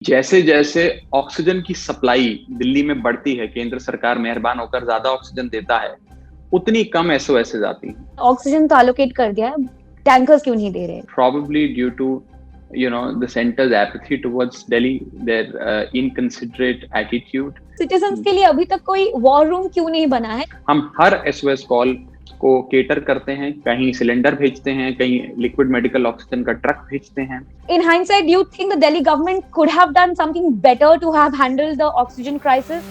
जैसे जैसे ऑक्सीजन की सप्लाई दिल्ली में बढ़ती है, केंद्र सरकार मेहरबान होकर ज्यादा ऑक्सीजन देता है, उतनी कम एसओएस आती हैं। ऑक्सीजन तो एलोकेट कर दिया है, टैंकर्स क्यों नहीं दे रहे? Probably due to the center's apathy towards Delhi, their inconsiderate attitude. Citizens के लिए अभी तक कोई वॉर रूम क्यों नहीं बना है? हम हर एसओएस कॉल को केटर करते हैं, कहीं सिलेंडर भेजते हैं, कहीं लिक्विड मेडिकल ऑक्सीजन का ट्रक भेजते हैं। In hindsight, do you think the Delhi government could have done something better to have handled the oxygen crisis?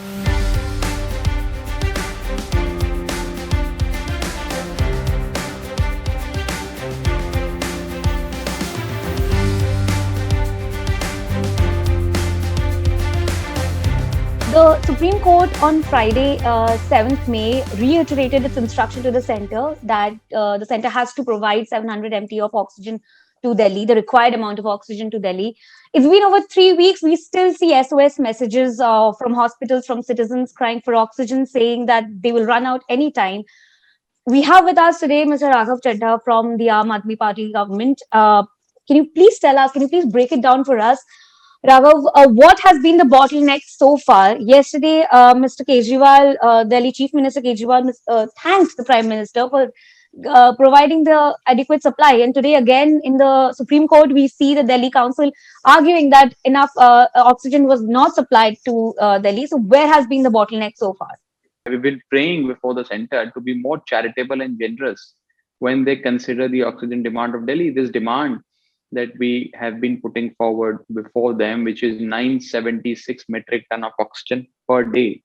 The Supreme Court on Friday, 7th May, reiterated its instruction to the centre that the centre has to provide 700 MT of oxygen to Delhi, the required amount of oxygen to Delhi. It's been over 3 weeks. We still see SOS messages from hospitals, from citizens crying for oxygen, saying that they will run out anytime. We have with us today Mr. Raghav Chadha from the Aam Aadmi Party government. Can you please tell us, can you please break it down for us? Raghav, what has been the bottleneck so far? Yesterday, Mr. Kejriwal, Delhi Chief Minister Kejriwal, thanked the Prime Minister for providing the adequate supply. And today, again, in the Supreme Court, we see the Delhi Council arguing that enough oxygen was not supplied to Delhi. So, where has been the bottleneck so far? We've been praying before the center to be more charitable and generous when they consider the oxygen demand of Delhi. This demand that we have been putting forward before them, which is 976 metric ton of oxygen per day.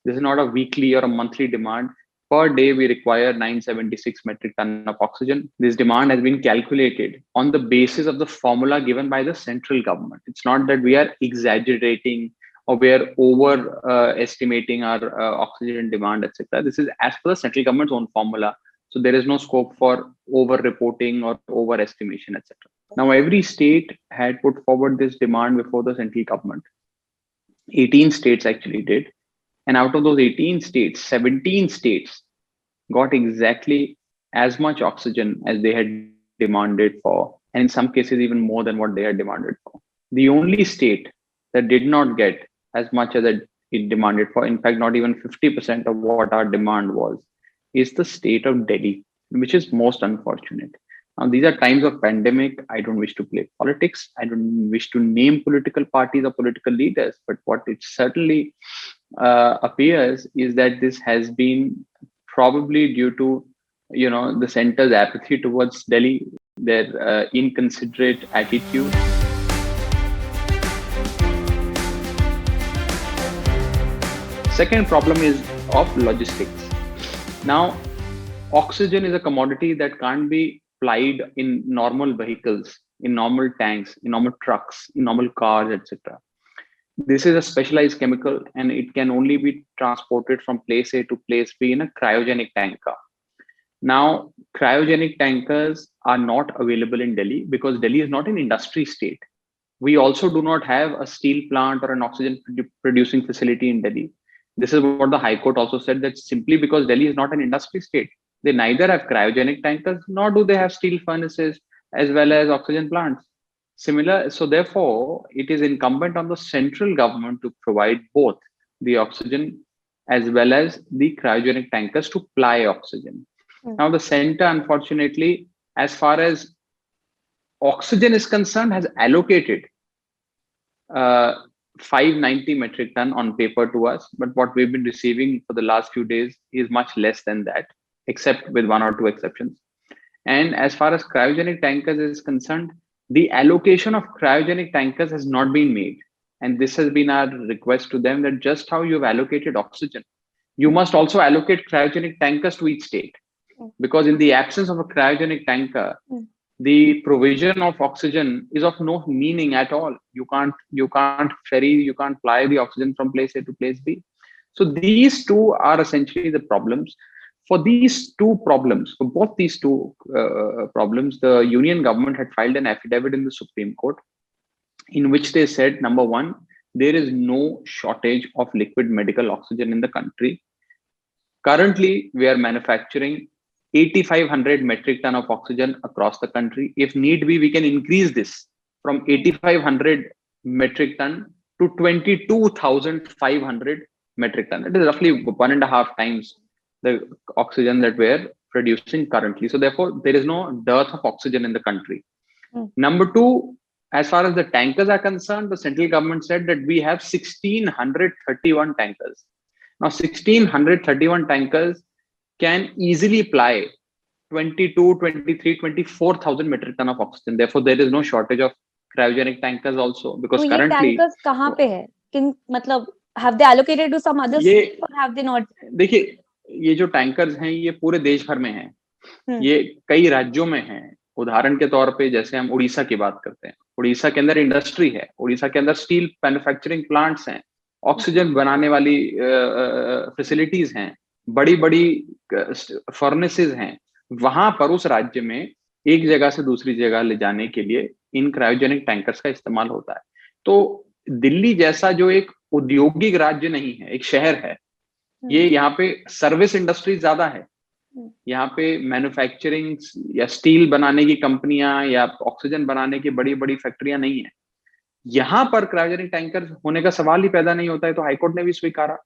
This is not a weekly or a monthly demand. Per day, we require 976 metric ton of oxygen. This demand has been calculated on the basis of the formula given by the central government. It's not that we are exaggerating or we are estimating our oxygen demand, etc. This is as per the central government's own formula. So there is no scope for over-reporting or overestimation, etc. Now, every state had put forward this demand before the central government. 18 states actually did. And out of those 18 states, 17 states got exactly as much oxygen as they had demanded for, and in some cases, even more than what they had demanded for. The only state that did not get as much as it demanded for, in fact, not even 50% of what our demand was, is the state of Delhi, which is most unfortunate. Now, these are times of pandemic. I don't wish to play politics. I don't wish to name political parties or political leaders. But what it certainly appears is that this has been probably due to the center's apathy towards Delhi, their inconsiderate attitude. Second problem is of logistics. Now, oxygen is a commodity that can't be plied in normal vehicles, in normal tanks, in normal trucks, in normal cars, etc. This is a specialized chemical and it can only be transported from place A to place B in a cryogenic tanker. Now, cryogenic tankers are not available in Delhi because Delhi is not an industry state. We also do not have a steel plant or an oxygen producing facility in Delhi. This is what the High Court also said, that simply because Delhi is not an industry state, they neither have cryogenic tankers nor do they have steel furnaces as well as oxygen plants. So therefore, it is incumbent on the central government to provide both the oxygen as well as the cryogenic tankers to ply oxygen. Now, the center, unfortunately, as far as oxygen is concerned, has allocated 590 metric ton on paper to us, but what we've been receiving for the last few days is much less than that, except with one or two exceptions. And as far as cryogenic tankers is concerned, the allocation of cryogenic tankers has not been made. And this has been our request to them, that just how you've allocated oxygen, you must also allocate cryogenic tankers to each state. Because in the absence of a cryogenic tanker, the provision of oxygen is of no meaning at all. You can't ferry, you can't fly the oxygen from place A to place B. So these two are essentially the problems. For both these two problems, the union government had filed an affidavit in the Supreme Court in which they said, number one, there is no shortage of liquid medical oxygen in the country. Currently, we are manufacturing 8,500 metric ton of oxygen across the country. If need be, we can increase this from 8,500 metric ton to 22,500 metric ton. It is roughly 1.5 times the oxygen that we're producing currently. So therefore, there is no dearth of oxygen in the country. Number two, as far as the tankers are concerned, the central government said that we have 1,631 tankers. Now, 1,631 tankers can easily ply 22, 23, 24,000 metric ton of oxygen. Therefore, there is no shortage of cryogenic tankers also, because तो currently tankers कहाँ पे है? किन मतलब have they allocated to some other state or have they not? देखिए, ये जो tankers हैं ये पूरे देश भर में हैं। ये कई राज्यों में हैं। उदाहरण के तौर पे जैसे हम उड़ीसा की बात करते हैं, उड़ीसा के अंदर इंडस्ट्री है, उड़ीसा के अंदर स्टील मैन्युफैक्चरिंग प्लांट्स हैं, ऑक्सीजन बनाने वाली फैसिलिटीज हैं, बड़ी बड़ी फर्नेसेस हैं। वहां पर उस राज्य में एक जगह से दूसरी जगह ले जाने के लिए इन क्रायोजेनिक टैंकर्स का इस्तेमाल होता है। तो दिल्ली जैसा जो एक औद्योगिक राज्य नहीं है, एक शहर है, ये यहाँ पे सर्विस इंडस्ट्री ज्यादा है। यहाँ पे मैन्युफैक्चरिंग या स्टील बनाने की कंपनियां या ऑक्सीजन बनाने की बड़ी बड़ी फैक्ट्रियां नहीं है। यहाँ पर क्रायोजेनिक टैंकर होने का सवाल ही पैदा नहीं होता है। तो हाईकोर्ट ने भी स्वीकारा।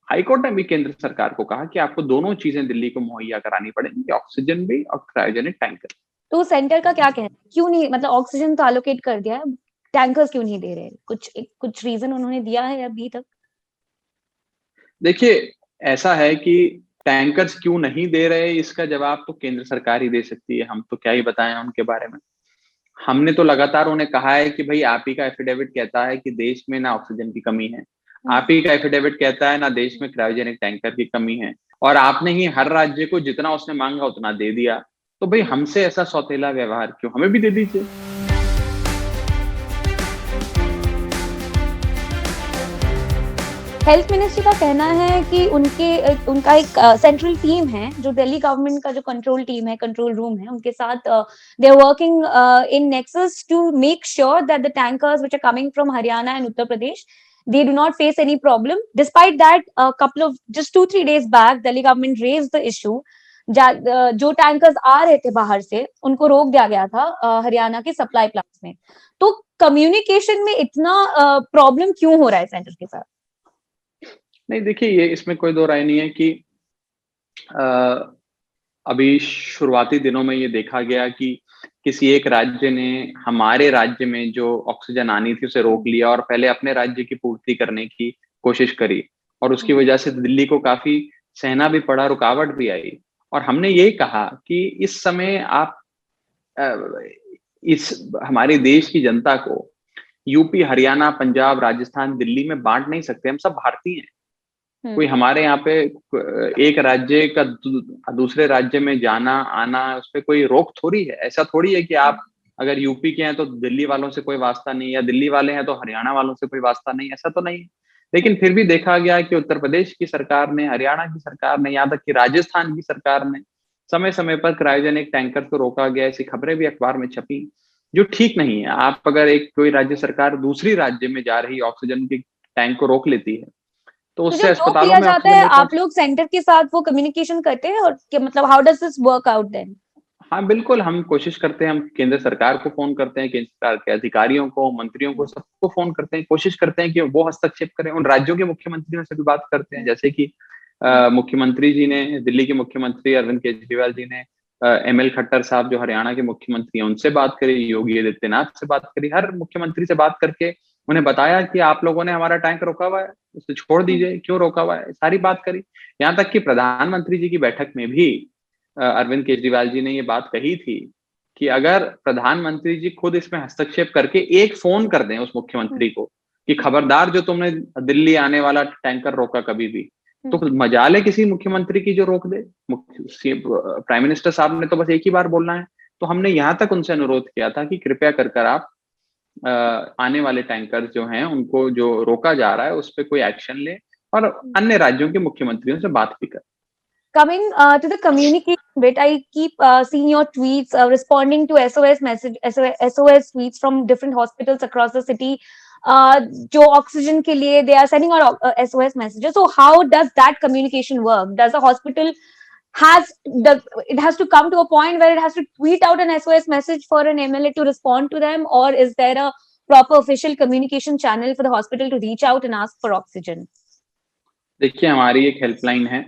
हाईकोर्ट ने भी केंद्र सरकार को कहा कि आपको दोनों चीजें दिल्ली को मुहैया करानी पड़ेंगी, ऑक्सीजन भी और क्रायोजेनिक टैंकर। तो सेंटर का क्या कहना है, क्यों नहीं, मतलब ऑक्सीजन तो एलोकेट कर दिया है, टैंकर्स क्यों नहीं दे रहे? कुछ रीजन उन्होंने दिया है अभी तक? देखिए, ऐसा है कि टैंकर्स क्यों नहीं दे रहे, इसका जवाब तो केंद्र सरकार ही दे सकती है। हम तो क्या ही बताएं उनके बारे में। हमने तो लगातार उन्हें कहा है कि भाई आप ही का एफिडेविट कहता है कि देश में ना ऑक्सीजन की कमी है, आप ही का एफिडेविट कहता है ना देश में क्रायोजेनिक टैंकर की कमी है, और आपने ही हर राज्य को जितना उसने मांगा उतना दे दिया। तो भाई हमसे ऐसा सौतेला व्यवहार क्यों, हमें भी दे दीजिए। हेल्थ मिनिस्ट्री का कहना है कि उनका एक सेंट्रल टीम है जो दिल्ली गवर्नमेंट का जो कंट्रोल टीम है, कंट्रोल रूम है, उनके साथ they are working in nexus to make sure that the tankers which are coming from Haryana and Uttar Pradesh they do not face any problem. Despite that, a couple of just 2-3 days back, Delhi government raised the issue. जो tankers आ रहे थे बाहर से उनको रोक दिया गया था हरियाणा के सप्लाई प्लांट्स में। तो कम्युनिकेशन में इतना प्रॉब्लम क्यों हो रहा है सेंटर के साथ? नहीं, देखिए, ये इसमें कोई दो राय नहीं है कि अभी शुरुआती दिनों में ये देखा गया कि किसी एक राज्य ने हमारे राज्य में जो ऑक्सीजन आनी थी उसे रोक लिया और पहले अपने राज्य की पूर्ति करने की कोशिश करी, और उसकी वजह से दिल्ली को काफी सहना भी पड़ा, रुकावट भी आई। और हमने यही कहा कि इस समय आप इस हमारे देश की जनता को यूपी, हरियाणा, पंजाब, राजस्थान, दिल्ली में बांट नहीं सकते। हम सब भारतीय हैं। कोई हमारे यहाँ पे एक राज्य का दूसरे राज्य में जाना आना, उस पर कोई रोक थोड़ी है। ऐसा थोड़ी है कि आप अगर यूपी के हैं तो दिल्ली वालों से कोई वास्ता नहीं, या दिल्ली वाले हैं तो हरियाणा वालों से कोई वास्ता नहीं, ऐसा तो नहीं है। लेकिन फिर भी देखा गया कि उत्तर प्रदेश की सरकार ने, हरियाणा की सरकार ने, यहाँ तक कि राजस्थान की सरकार ने समय समय पर क्रायोजेनिक टैंकर को रोका गया। ऐसी खबरें भी अखबार में छपी, जो ठीक नहीं है। आप अगर कोई राज्य सरकार दूसरी राज्य में जा रही ऑक्सीजन की टैंक को रोक लेती है तो उससे अस्पतालों में जाता है। आप लोग सेंटर के साथ वो कम्युनिकेशन करते हैं, और मतलब how does this work out then? हाँ, बिल्कुल, हम कोशिश करते हैं। हम केंद्र सरकार को फोन करते हैं, केंद्र सरकार के अधिकारियों को, मंत्रियों को, सबको फोन करते हैं। कोशिश करते हैं कि वो हस्तक्षेप करें। उन राज्यों के मुख्यमंत्रियों से भी बात करते हैं। जैसे कि मुख्यमंत्री जी ने, दिल्ली के मुख्यमंत्री अरविंद केजरीवाल जी ने ML खट्टर साहब जो हरियाणा के मुख्यमंत्री हैं उनसे बात करी, योगी आदित्यनाथ से बात करी। हर मुख्यमंत्री से बात करके उन्हें बताया कि आप लोगों ने हमारा टैंक रोका हुआ है, उसे छोड़ दीजिए, क्यों रोका हुआ है, सारी बात करी। यहाँ तक कि प्रधानमंत्री जी की बैठक में भी अरविंद केजरीवाल जी ने ये बात कही थी कि अगर प्रधानमंत्री जी खुद इसमें हस्तक्षेप करके एक फोन कर दें उस मुख्यमंत्री को कि खबरदार, जो तुमने दिल्ली आने वाला टैंकर रोका कभी भी, तो मजाल है किसी मुख्यमंत्री की जो रोक दे। प्राइम मिनिस्टर साहब ने तो बस एक ही बार बोलना है। तो हमने यहाँ तक उनसे अनुरोध किया था कि कृपया कर आप आने वाले टैंकर जो हैं उनको जो रोका जा रहा है उस पर कोई एक्शन ले, और अन्य राज्यों के मुख्यमंत्रियों से बात भी कर। Coming to the communication bit, I keep seeing your tweets responding to SOS tweets from different hospitals across the city. जो ऑक्सीजन के लिए they are sending out SOS messages. So how does that communication work? Does a hospital it has to come to a point where it has to tweet out an SOS message for an MLA to respond to them, or is there a proper official communication channel for the hospital to reach out and ask for oxygen? देखिए, हमारी एक helpline है,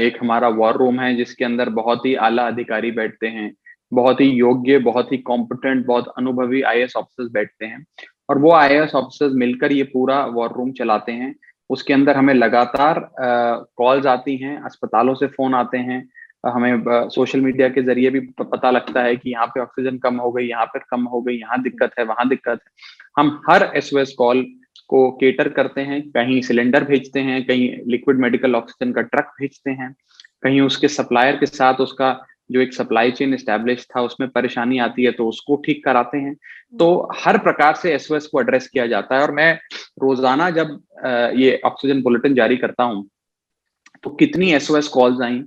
एक हमारा war room है जिसके अंदर बहुत ही आला अधिकारी बैठते हैं, बहुत ही योग्य, बहुत ही कॉम्पिटेंट, बहुत अनुभवी आईएएस ऑफिसर्स बैठते हैं और वो आईएएस ऑफिसर्स मिलकर ये पूरा वॉर रूम चलाते हैं। उसके अंदर हमें लगातार कॉल्स आती हैं, अस्पतालों से फोन आते हैं, हमें सोशल मीडिया के जरिए भी पता लगता है कि यहाँ पे ऑक्सीजन कम हो गई, यहाँ पे कम हो गई, यहाँ दिक्कत है, वहां दिक्कत है। हम हर एसओएस कॉल को केटर करते हैं, कहीं सिलेंडर भेजते हैं, कहीं लिक्विड मेडिकल ऑक्सीजन का ट्रक भेजते हैं, कहीं उसके सप्लायर के साथ उसका जो एक सप्लाई चेन एस्टैब्लिश था उसमें परेशानी आती है तो उसको ठीक कराते हैं। तो हर प्रकार से एसओएस को एड्रेस किया जाता है और मैं रोजाना जब ये ऑक्सीजन बुलेटिन जारी करता हूं तो कितनी एसओएस कॉल्स आई,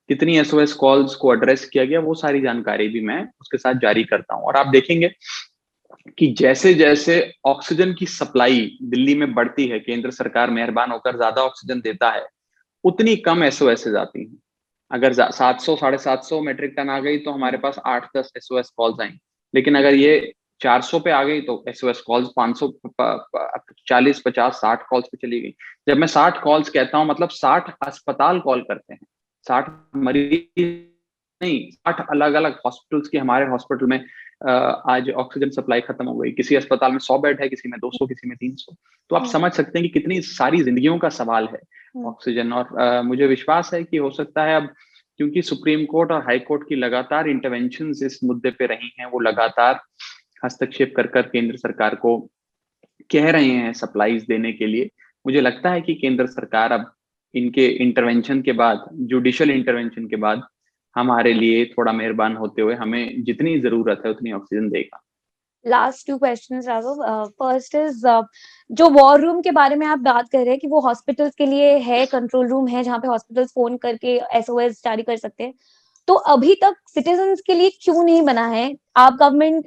कितनी एसओएस कॉल्स को एड्रेस किया गया, वो सारी जानकारी भी मैं उसके साथ जारी करता हूं। और आप देखेंगे कि जैसे जैसे ऑक्सीजन की सप्लाई दिल्ली में बढ़ती है, केंद्र सरकार मेहरबान होकर ज्यादा ऑक्सीजन देता है, उतनी कम एसओएस आती हैं। अगर 700 750 मेट्रिक टन आ गई तो हमारे पास 8-10 एसओएस कॉल्स आई, लेकिन अगर ये 400 पे आ गई तो एसओएस कॉल्स 500 40 50 60 कॉल्स पे चली गई। जब मैं 60 कॉल्स कहता हूं मतलब 60 अस्पताल कॉल करते हैं, 60 मरीज नहीं, 60 अलग अलग हॉस्पिटल्स की हमारे हॉस्पिटल में आज ऑक्सीजन सप्लाई खत्म हो गई। किसी अस्पताल में 100 बेड है, किसी में 200, किसी में 300। तो आप समझ सकते हैं कि कितनी सारी जिंदगियों का सवाल है ऑक्सीजन। और मुझे विश्वास है कि हो सकता है अब, क्योंकि सुप्रीम कोर्ट और हाई कोर्ट की लगातार इंटरवेंशन इस मुद्दे पे रही हैं, वो लगातार हस्तक्षेप कर कर केंद्र सरकार को कह रहे हैं सप्लाईज देने के लिए। मुझे लगता है कि केंद्र सरकार अब इनके इंटरवेंशन के बाद, जुडिशियल इंटरवेंशन के बाद, हमारे लिए थोड़ा मेहरबान होते हुए हमें जितनी जरूरत है उतनी ऑक्सीजन देगा। Last 2 questions Raghav. First is, जो वॉर रूम के बारे में आप बात कर रहे हैं कि वो हॉस्पिटल्स के लिए है, कंट्रोल रूम है जहाँ पे हॉस्पिटल्स फोन करके एसओएस जारी कर सकते हैं, तो अभी तक सिटीजन्स के लिए क्यों नहीं बना है? आप government,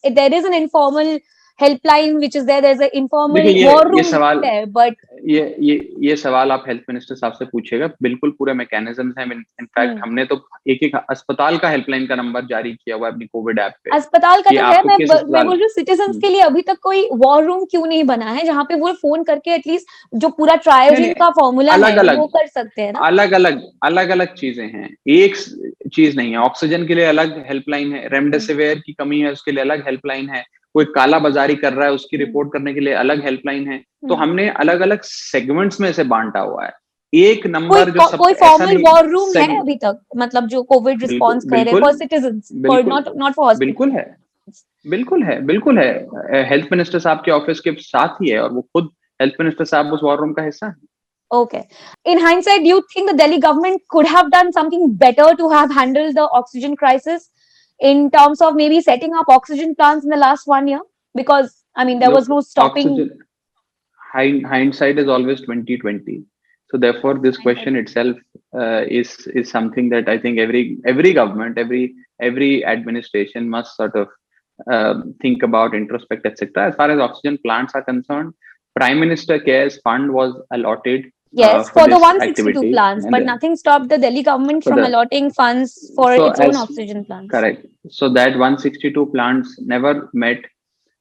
there is an informal helpline which is there is an informal war room है, बट ये सवाल आप हेल्थ मिनिस्टर साहब से पूछिएगा। बिल्कुल पूरे मैकेनिज्म्स हैं। इनफैक्ट हमने तो एक अस्पताल का हेल्पलाइन का नंबर जारी किया हुआ है अपनी कोविड ऐप पे। अस्पताल का तो है, मैं बोल रही हूँ सिटीजन्स के लिए अभी तक कोई वॉर रूम क्यों नहीं बना है जहाँ पे वो फोन करके एटलीस्ट जो पूरा ट्रायोजिन का फॉर्मूला है वो कर सकते हैं ना? अलग अलग चीजें हैं, एक चीज नहीं है। ऑक्सीजन के लिए अलग हेल्पलाइन है, रेमडेसिविर की कमी है उसके लिए अलग हेल्पलाइन है, कोई काला बाजारी कर रहा है उसकी रिपोर्ट करने के लिए अलग हेल्पलाइन है। तो हमने अलग अलग सेगमेंट्स में से बांटा हुआ है। एक नंबर जो सब कोई फॉर्मल वॉर रूम है अभी तक, मतलब जो कोविड रिस्पांस कर रहे हैं for citizens, for not for hospital? बिल्कुल है। हेल्थ मिनिस्टर साहब के ऑफिस के साथ ही है और वो खुद हेल्थ मिनिस्टर साहब उस वॉर रूम का हिस्सा है। Okay. In hindsight, do you think the Delhi government could have done something better to have handled the oxygen crisis in terms of maybe setting up oxygen plants in the last 1 year? Because, I mean, there was no stopping. Hindsight is always 2020. So therefore, this question itself is something that I think every government, every administration must sort of think about, introspect, etc. As far as oxygen plants are concerned, Prime Minister Cares Fund was allotted. Yes, for the 162 plants, but nothing stopped the Delhi government from allotting funds for its own oxygen plants. Correct. So that 162 plants never met,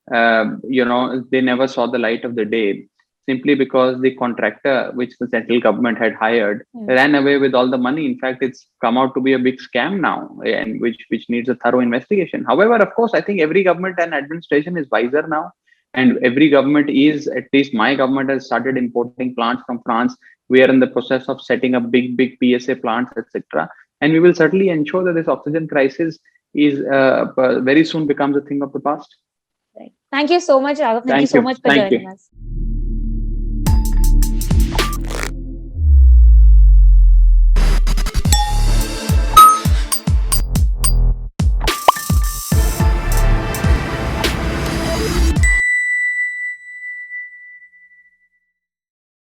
they never saw the light of the day, simply because the contractor, which the central government had hired, ran away with all the money. In fact, it's come out to be a big scam now, and which needs a thorough investigation. However, of course, I think every government and administration is wiser now. And every government is, at least my government has started importing plants from France. We are in the process of setting up big PSA plants, etc. And we will certainly ensure that this oxygen crisis is very soon becomes a thing of the past. Right. Thank you so much, Raghav. Thank you so much for joining us.